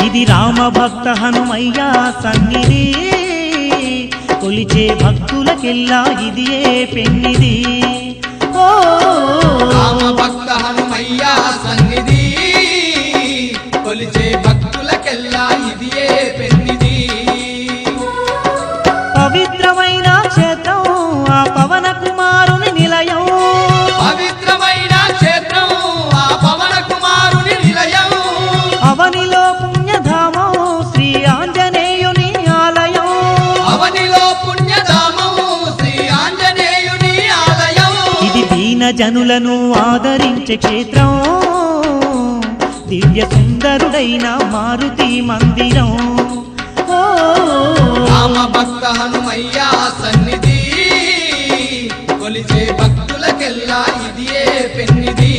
ఇది రామ భక్త హనుమయ్య సన్నిధి కొలిచే భక్తులకెల్లా ఇదియే పెన్నిది ఓ రామ భక్త హనుమయ్య సన్నిధి కొలిచే భక్తులకెల్లా ఇదియే పెన్నిది పవిత్రమైన క్షేత్రం ఆ పవన కుమారుని నిలయం పవిత్రమైన క్షేత్రం ఆ పవన కుమారుని నిలయం అవనిలో పుణ్యధామం శ్రీ ఆంజనేయుని ఆలయం అవనిలో పుణ్యధామం శ్రీ ఆంజనేయుని ఆలయం ఇది దీన జనులను ఆదరించే క్షేత్రం దివ్య సుందరుడైన మారుతి మందిరం ఓ రామ భక్త హనుమయ్య సన్నిధి కొలిచే భక్తులకెల్లా ఇదియే పెన్నిది